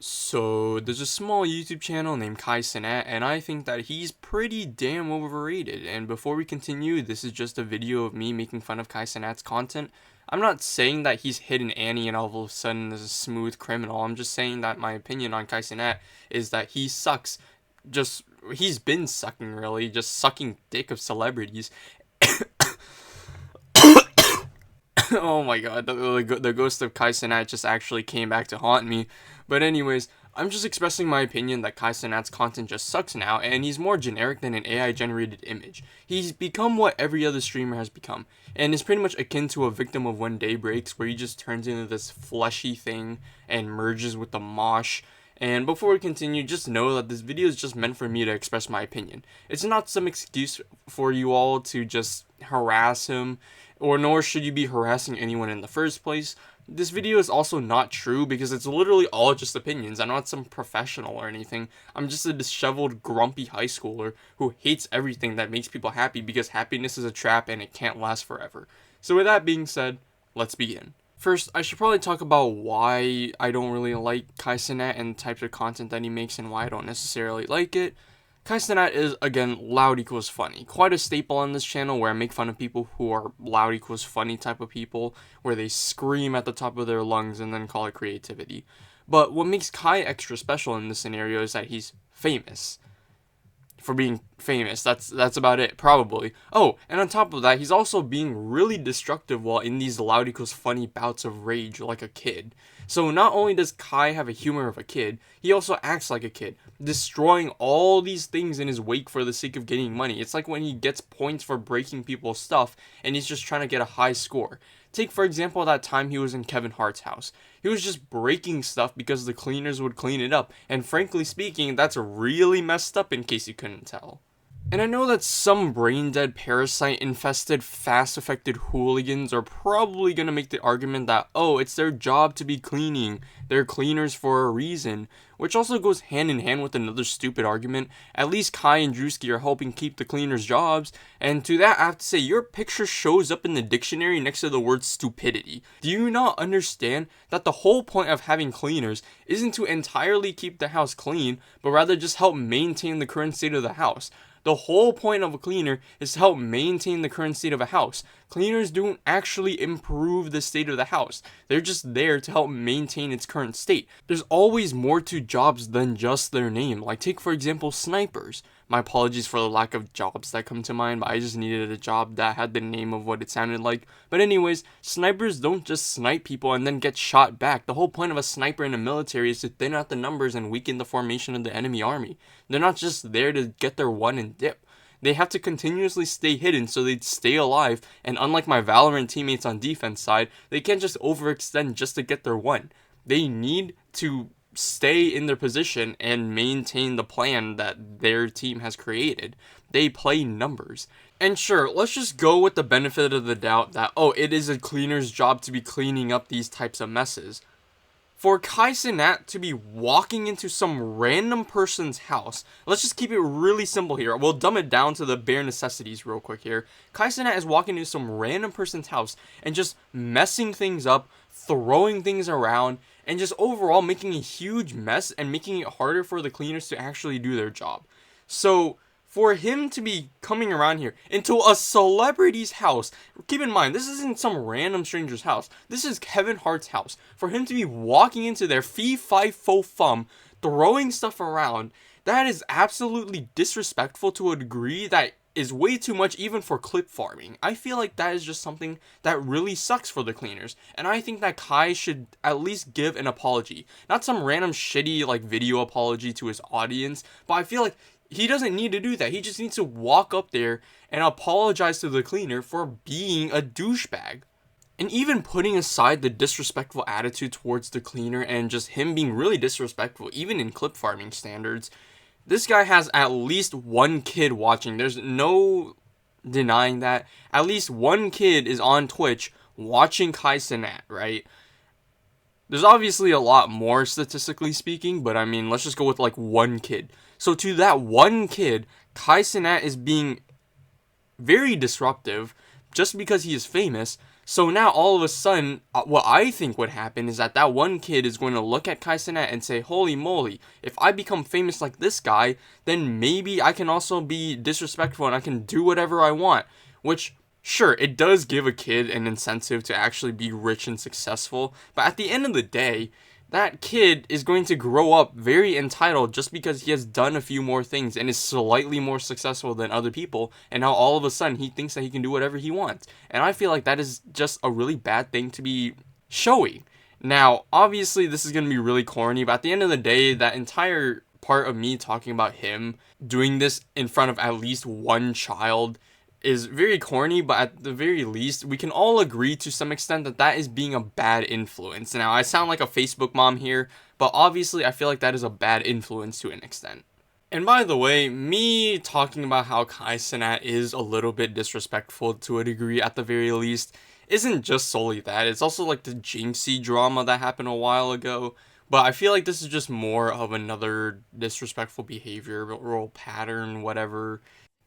So, there's a small YouTube channel named Cenat, and I think that he's pretty damn overrated. And before we continue, this is just a video of me making fun of Cenat's content. I'm not saying that he's hidden Annie and all of a sudden is a smooth criminal. I'm just saying that my opinion on Cenat is that he sucks. He's been sucking really, just sucking dick of celebrities. Oh my god, the ghost of Cenat just actually came back to haunt me. But anyways, I'm just expressing my opinion that Cenat's content just sucks now, and he's more generic than an AI generated image. He's become what every other streamer has become, and is pretty much akin to a victim of When Day Breaks, where he just turns into this fleshy thing and merges with the mosh. And before we continue, just know that this video is just meant for me to express my opinion. It's not some excuse for you all to just harass him, or nor should you be harassing anyone in the first place. This video is also not true because it's literally all just opinions. I'm not some professional or anything. I'm just a disheveled, grumpy high schooler who hates everything that makes people happy because happiness is a trap and it can't last forever. So with that being said, let's begin. First, I should probably talk about why I don't really like Cenat and the types of content that he makes and why I don't necessarily like it. Cenat is, again, loud equals funny. Quite a staple on this channel where I make fun of people who are loud equals funny type of people, where they scream at the top of their lungs and then call it creativity. But what makes Kai extra special in this scenario is that he's famous. For being famous, that's about it, probably. Oh, and on top of that, he's also being really destructive while in these loud equals funny bouts of rage like a kid. So not only does Kai have a humor of a kid, he also acts like a kid, destroying all these things in his wake for the sake of getting money. It's like when he gets points for breaking people's stuff, and he's just trying to get a high score. Take, for example, that time he was in Kevin Hart's house. He was just breaking stuff because the cleaners would clean it up, and frankly speaking, that's really messed up in case you couldn't tell. And I know that some brain-dead, parasite-infested, fast-affected hooligans are probably gonna make the argument that, oh, it's their job to be cleaning, they're cleaners for a reason, which also goes hand in hand with another stupid argument. At least Kai and Drewski are helping keep the cleaners' jobs, and to that I have to say, your picture shows up in the dictionary next to the word stupidity. Do you not understand that the whole point of having cleaners isn't to entirely keep the house clean, but rather just help maintain the current state of the house? The whole point of a cleaner is to help maintain the current state of a house. Cleaners don't actually improve the state of the house. They're just there to help maintain its current state. There's always more to jobs than just their name. Like take for example snipers. My apologies for the lack of jobs that come to mind, but I just needed a job that had the name of what it sounded like. But anyways, snipers don't just snipe people and then get shot back. The whole point of a sniper in the military is to thin out the numbers and weaken the formation of the enemy army. They're not just there to get their one and dip. They have to continuously stay hidden so they stay alive, and unlike my Valorant teammates on defense side, they can't just overextend just to get their one. They need to stay in their position and maintain the plan that their team has created. They play numbers. And sure, let's just go with the benefit of the doubt that, oh, it is a cleaner's job to be cleaning up these types of messes. For Cenat to be walking into some random person's house, let's just keep it really simple here. We'll dumb it down to the bare necessities real quick here. Cenat is walking into some random person's house and just messing things up, throwing things around, and just overall making a huge mess and making it harder for the cleaners to actually do their job. So for him to be coming around here into a celebrity's house, keep in mind, this isn't some random stranger's house. This is Kevin Hart's house. For him to be walking into their fee-fi-fo-fum, throwing stuff around, that is absolutely disrespectful to a degree that is way too much even for clip farming. I feel like that is just something that really sucks for the cleaners, and I think that Kai should at least give an apology. Not some random shitty like video apology to his audience, but I feel like he doesn't need to do that. He just needs to walk up there and apologize to the cleaner for being a douchebag. And even putting aside the disrespectful attitude towards the cleaner and just him being really disrespectful, even in clip farming standards, this guy has at least one kid watching. There's no denying that. At least one kid is on Twitch watching Cenat, right? There's obviously a lot more statistically speaking, but I mean, let's just go with like one kid. So to that one kid, Cenat is being very disruptive just because he is famous. So now all of a sudden, what I think would happen is that that one kid is going to look at Kai Cenat and say, holy moly, if I become famous like this guy, then maybe I can also be disrespectful and I can do whatever I want. Which, sure, it does give a kid an incentive to actually be rich and successful, but at the end of the day, that kid is going to grow up very entitled just because he has done a few more things and is slightly more successful than other people, and now all of a sudden he thinks that he can do whatever he wants. And I feel like that is just a really bad thing to be showing. Now, obviously, this is going to be really corny, but at the end of the day, that entire part of me talking about him doing this in front of at least one child is very corny, but at the very least, we can all agree to some extent that that is being a bad influence. Now, I sound like a Facebook mom here, but obviously, I feel like that is a bad influence to an extent. And by the way, me talking about how Kai Cenat is a little bit disrespectful to a degree at the very least isn't just solely that. It's also like the Jinxie drama that happened a while ago. But I feel like this is just more of another disrespectful behavioral pattern, whatever.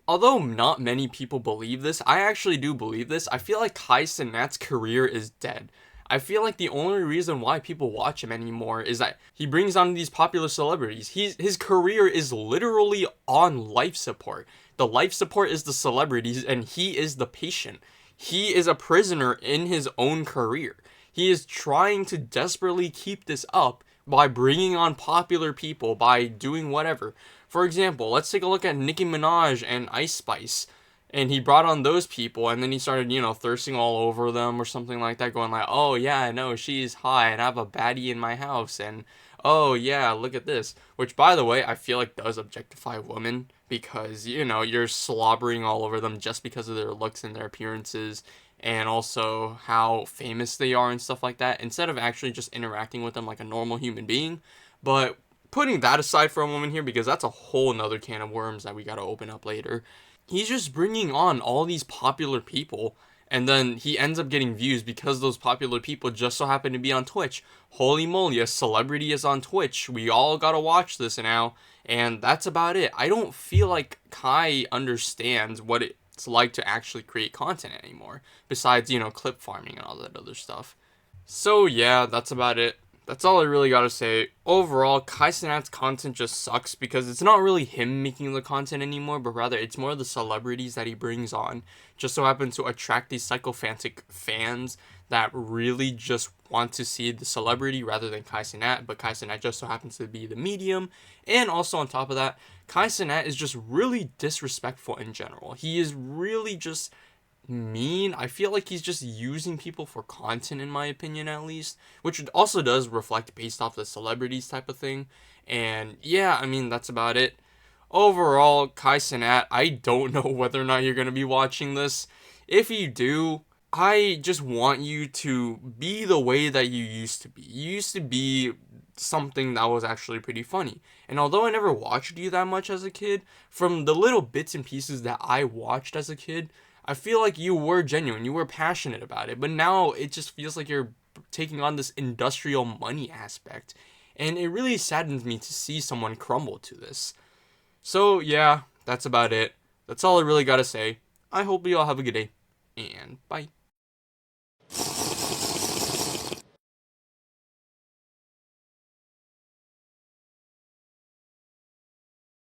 Although not many people believe this, I actually do believe this. I feel like Kai Cenat's career is dead. I feel like the only reason why people watch him anymore is that he brings on these popular celebrities. His career is literally on life support. The life support is the celebrities and he is the patient. He is a prisoner in his own career. He is trying to desperately keep this up by bringing on popular people, by doing whatever. For example, let's take a look at Nicki Minaj and Ice Spice. And he brought on those people, and then he started, thirsting all over them or something like that, going like, oh yeah, I know, she's hot, and I have a baddie in my house, and oh yeah, look at this. Which, by the way, I feel like does objectify women, because, you're slobbering all over them just because of their looks and their appearances, and also how famous they are and stuff like that, instead of actually just interacting with them like a normal human being. But putting that aside for a moment here, because that's a whole nother can of worms that we gotta open up later. He's just bringing on all these popular people, and then he ends up getting views because those popular people just so happen to be on Twitch. Holy moly, a celebrity is on Twitch. We all gotta watch this now, and that's about it. I don't feel like Kai understands what it's like to actually create content anymore, besides, clip farming and all that other stuff. So yeah, that's about it. That's all I really gotta say. Overall, Kai Cenat's content just sucks because it's not really him making the content anymore, but rather it's more the celebrities that he brings on. Just so happen to attract these sycophantic fans that really just want to see the celebrity rather than Kai Cenat, but Kai Cenat just so happens to be the medium. And also on top of that, Kai Cenat is just really disrespectful in general. He is really just mean. I feel like he's just using people for content, in my opinion, at least, which also does reflect based off the celebrities type of thing. And yeah, I mean, that's about it. Overall, Kai Cenat, I don't know whether or not you're going to be watching this. If you do, I just want you to be the way that you used to be. You used to be something that was actually pretty funny. And although I never watched you that much as a kid, from the little bits and pieces that I watched as a kid, I feel like you were genuine, you were passionate about it, but now it just feels like you're taking on this industrial money aspect, and it really saddens me to see someone crumble to this. So yeah, that's about it. That's all I really gotta say. I hope you all have a good day, and bye.